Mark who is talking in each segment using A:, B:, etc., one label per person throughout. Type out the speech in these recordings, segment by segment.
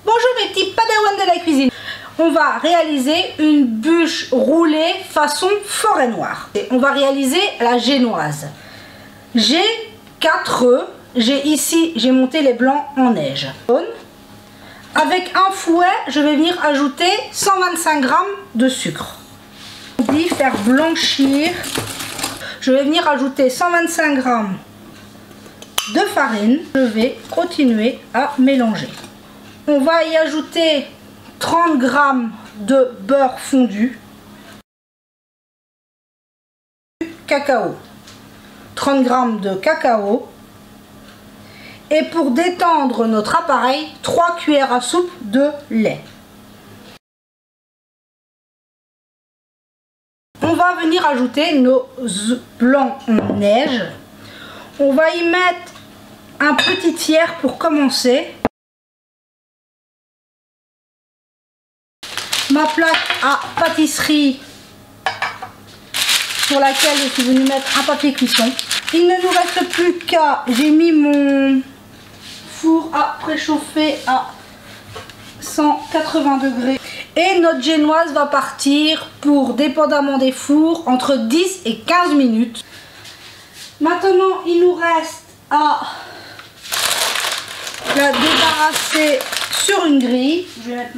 A: Bonjour mes petits padawans de la cuisine. On va réaliser une bûche roulée façon forêt noire. Et on va réaliser la génoise. J'ai 4 œufs. J'ai monté les blancs en neige. Avec un fouet, je vais venir ajouter 125 g de sucre. On dit faire blanchir. Je vais venir ajouter 125 g de farine. Je vais continuer à mélanger. On va y ajouter 30 g de beurre fondu. Cacao. 30 g de cacao. Et pour détendre notre appareil, 3 cuillères à soupe de lait. On va venir ajouter nos œufs blancs en neige. On va y mettre un petit tiers pour commencer. Ma plaque à pâtisserie sur laquelle je suis venue mettre un papier cuisson. Il ne nous reste plus qu'à... J'ai mis mon four à préchauffer à 180 degrés. Et notre génoise va partir pour, dépendamment des fours, entre 10 et 15 minutes. Maintenant, il nous reste à la débarrasser sur une grille. Je vais mettre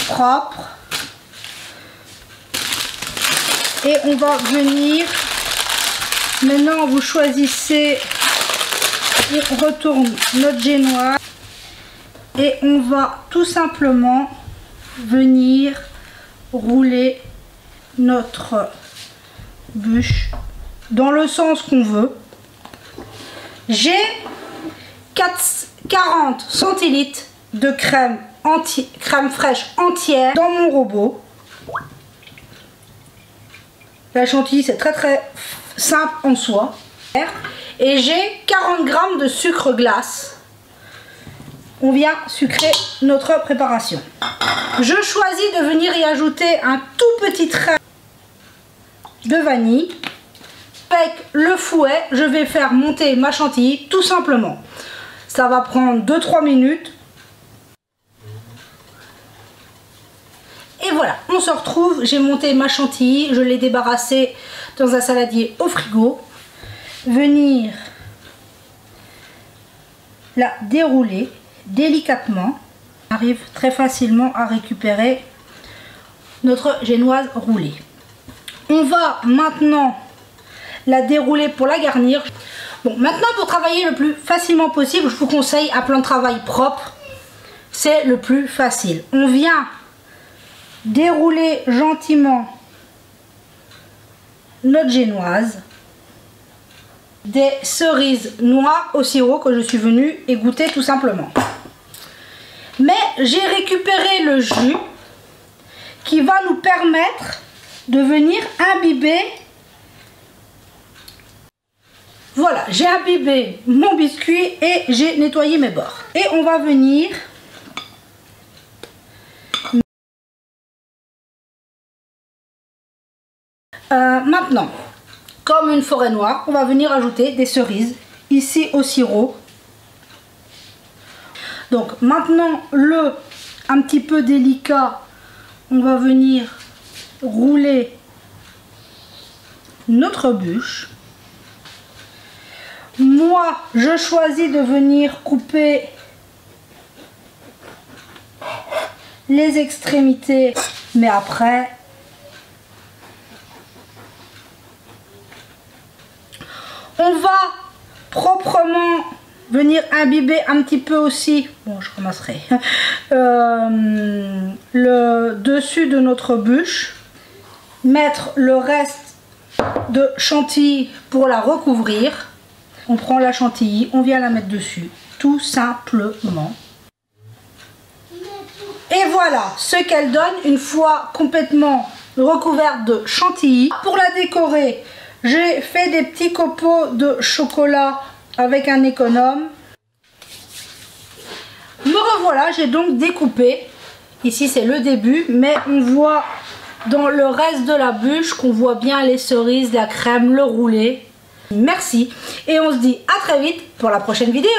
A: propre. Et on va venir... Maintenant, vous choisissez... On retourne notre génoise. Et on va tout simplement venir rouler notre bûche dans le sens qu'on veut. J'ai 40 centilitres de crème fraîche entière dans mon robot. La chantilly, c'est très simple en soi. Et j'ai 40 g de sucre glace. On vient sucrer notre préparation. Je choisis de venir y ajouter un tout petit trait de vanille. Avec le fouet, je vais faire monter ma chantilly tout simplement. Ça va prendre 2-3 minutes. Et voilà, on se retrouve. J'ai monté ma chantilly, je l'ai débarrassée dans un saladier au frigo. Venir la dérouler délicatement. On arrive très facilement à récupérer notre génoise roulée. On va maintenant la dérouler pour la garnir. Bon, maintenant pour travailler le plus facilement possible, je vous conseille un plan de travail propre. C'est le plus facile. On vient dérouler gentiment notre génoise. Des cerises noires au sirop que je suis venue égoutter tout simplement. Mais j'ai récupéré le jus qui va nous permettre de venir imbiber. Voilà, j'ai imbibé mon biscuit et j'ai nettoyé mes bords. Et on va venir maintenant, comme une forêt noire, on va venir ajouter des cerises ici au sirop. Donc maintenant, un petit peu délicat, on va venir rouler notre bûche. Moi, je choisis de venir couper les extrémités, mais après... On va proprement venir imbiber un petit peu aussi, bon je commencerai, le dessus de notre bûche, mettre le reste de chantilly pour la recouvrir. On prend la chantilly, on vient la mettre dessus, tout simplement. Et voilà ce qu'elle donne une fois complètement recouverte de chantilly. Pour la décorer, j'ai fait des petits copeaux de chocolat avec un économe. Me revoilà, j'ai donc découpé. Ici c'est le début, mais on voit dans le reste de la bûche qu'on voit bien les cerises, la crème, le roulé. Merci et on se dit à très vite pour la prochaine vidéo.